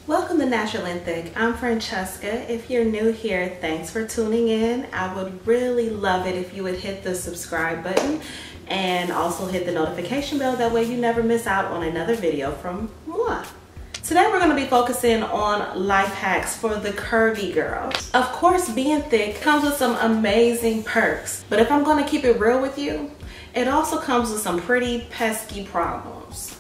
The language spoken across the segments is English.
Welcome to Natural and Thick. I'm Francesca. If you're new here, thanks for tuning in. I would really love it if you would hit the subscribe button and also hit the notification bell. That way you never miss out on another video from moi. Today we're going to be focusing on life hacks for the curvy girl. Of course, being thick comes with some amazing perks, but if I'm going to keep it real with you, it also comes with some pretty pesky problems.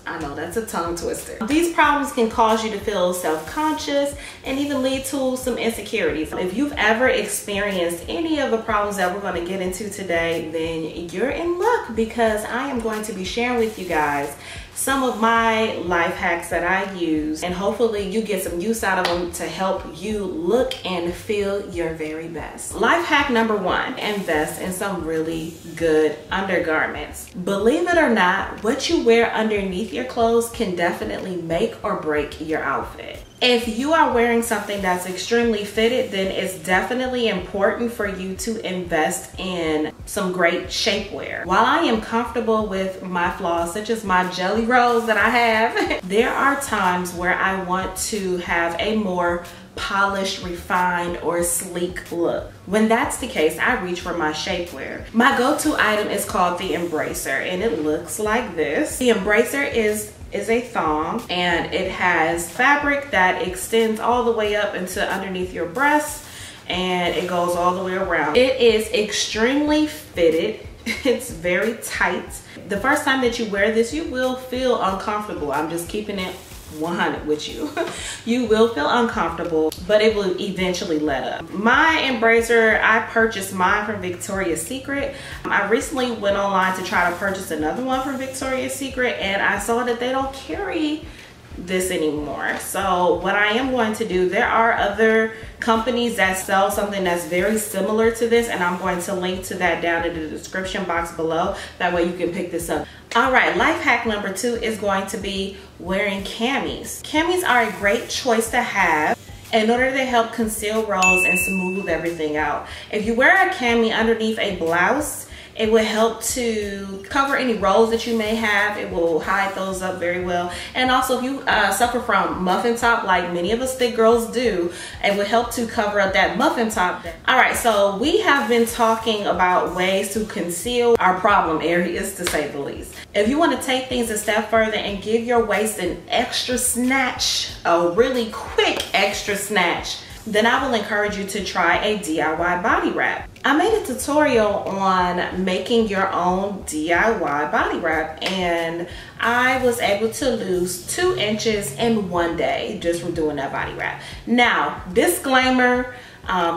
I know that's a tongue twister. These problems can cause you to feel self-conscious and even lead to some insecurities. If you've ever experienced any of the problems that we're going to get into today, then you're in luck, because I am going to be sharing with you guys some of my life hacks that I use, and hopefully you get some use out of them to help you look and feel your very best. Life hack number one, invest in some really good undergarments. Believe it or not, what you wear underneath your clothes can definitely make or break your outfit. If you are wearing something that's extremely fitted, then it's definitely important for you to invest in some great shapewear. While I am comfortable with my flaws, such as my jelly rolls that I have, there are times where I want to have a more polished, refined, or sleek look. When that's the case, I reach for my shapewear. My go-to item is called the Embracer, and it looks like this. The Embracer is a thong, and it has fabric that extends all the way up into underneath your breast, and it goes all the way around. It is extremely fitted. It's very tight. The first time that you wear this, you will feel uncomfortable. I'm just keeping it 100 with you. You will feel uncomfortable, but it will eventually let up. My Embracer, I purchased mine from Victoria's Secret. I recently went online to try to purchase another one from Victoria's Secret, and I saw that they don't carry this anymore. So what I am going to do, there are other companies that sell something that's very similar to this, and I'm going to link to that down in the description box below. That way you can pick this up. All right, life hack number two is going to be wearing camis. Camis are a great choice to have in order to help conceal rolls and smooth everything out. If you wear a cami underneath a blouse, it will help to cover any rolls that you may have. It will hide those up very well. And also, if you suffer from muffin top, like many of us thick girls do, it will help to cover up that muffin top. All right, so we have been talking about ways to conceal our problem areas, to say the least. If you want to take things a step further and give your waist an extra snatch, a really quick extra snatch, then I will encourage you to try a DIY body wrap. I made a tutorial on making your own DIY body wrap, and I was able to lose 2 inches in one day just from doing that body wrap. Now, disclaimer,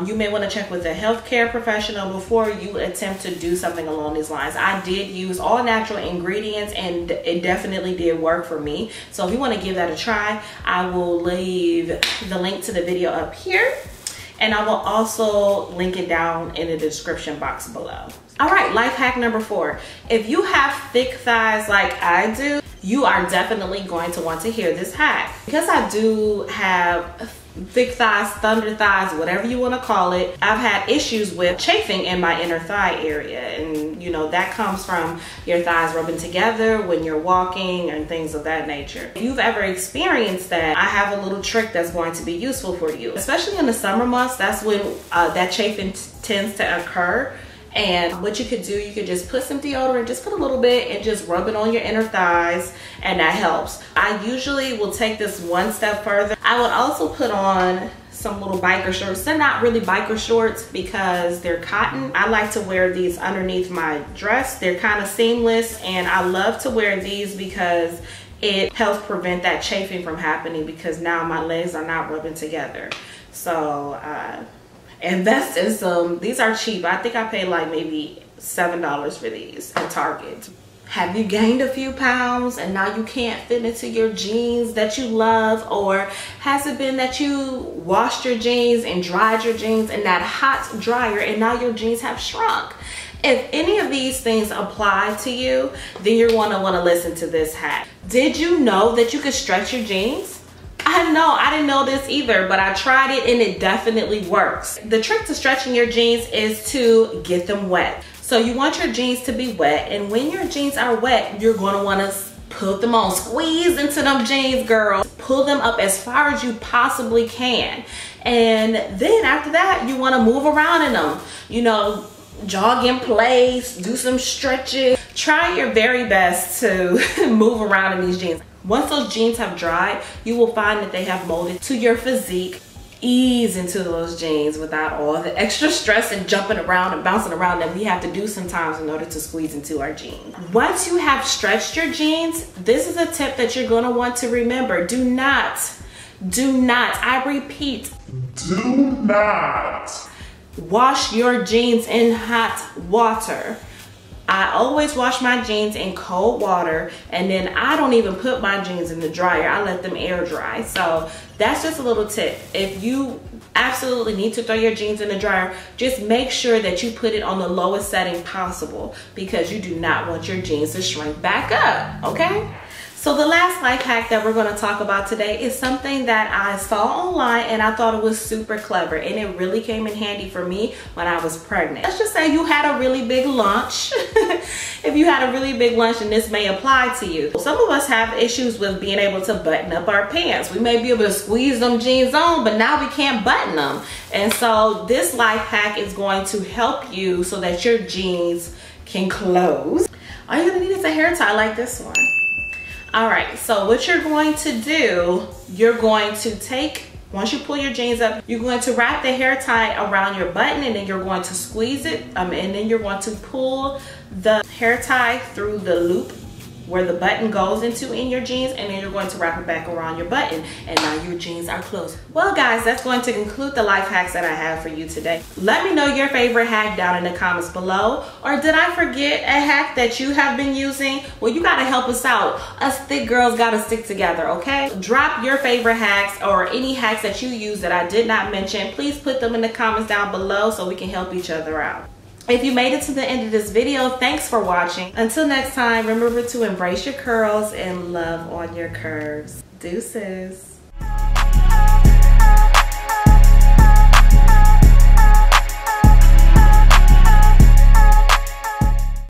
you may want to check with a healthcare professional before you attempt to do something along these lines. I did use all natural ingredients, and it definitely did work for me. So if you want to give that a try, I will leave the link to the video up here, and I will also link it down in the description box below. All right, life hack number 4. If you have thick thighs like I do, you are definitely going to want to hear this hack. Because I do have thick thighs, thunder thighs, whatever you want to call it, I've had issues with chafing in my inner thigh area, and you know that comes from your thighs rubbing together when you're walking and things of that nature. If you've ever experienced that, I have a little trick that's going to be useful for you, especially in the summer months. That's when that chafing tends to occur. And what you could do, you could just put some deodorant, just put a little bit, and just rub it on your inner thighs, and that helps. I usually will take this one step further. I would also put on some little biker shorts. They're not really biker shorts because they're cotton. I like to wear these underneath my dress. They're kind of seamless, and I love to wear these because it helps prevent that chafing from happening, because now my legs are not rubbing together. So invest in some. These are cheap. I think I paid like maybe $7 for these at Target. Have you gained a few pounds and now you can't fit into your jeans that you love? Or has it been that you washed your jeans and dried your jeans in that hot dryer and now your jeans have shrunk? If any of these things apply to you, then you're going to want to listen to this hack. Did you know that you could stretch your jeans? I didn't know this either, but I tried it and it definitely works. The trick to stretching your jeans is to get them wet. So you want your jeans to be wet, and when your jeans are wet, you're going to want to put them on. Squeeze into them jeans, girl. pull them up as far as you possibly can. And then after that, you want to move around in them, you know, jog in place, do some stretches. Try your very best to move around in these jeans. Once those jeans have dried, you will find that they have molded to your physique. Ease into those jeans without all the extra stress and jumping around and bouncing around that we have to do sometimes in order to squeeze into our jeans. Once you have stretched your jeans, this is a tip that you're going to want to remember. Do not, I repeat, do not wash your jeans in hot water. I always wash my jeans in cold water, and then I don't even put my jeans in the dryer. I let them air dry. So that's just a little tip. If you absolutely need to throw your jeans in the dryer, just make sure that you put it on the lowest setting possible, because you do not want your jeans to shrink back up, okay? So the last life hack that we're going to talk about today is something that I saw online and I thought it was super clever, and it really came in handy for me when I was pregnant. Let's just say you had a really big lunch. If you had a really big lunch, and this may apply to you. Some of us have issues with being able to button up our pants. We may be able to squeeze them jeans on, but now we can't button them. And so this life hack is going to help you so that your jeans can close. All you're going to need is a hair tie like this one. All right, so what you're going to do, you're going to take, once you pull your jeans up, you're going to wrap the hair tie around your button, and then you're going to squeeze it, and then you're going to pull the hair tie through the loop where the button goes into in your jeans, and then you're going to wrap it back around your button, and now your jeans are closed. Well guys, that's going to conclude the life hacks that I have for you today. Let me know your favorite hack down in the comments below. Or did I forget a hack that you have been using? Well, you gotta help us out. Us thick girls gotta stick together, okay? Drop your favorite hacks or any hacks that you use that I did not mention. Please put them in the comments down below so we can help each other out. If you made it to the end of this video, thanks for watching. Until next time, remember to embrace your curls and love on your curves. Deuces.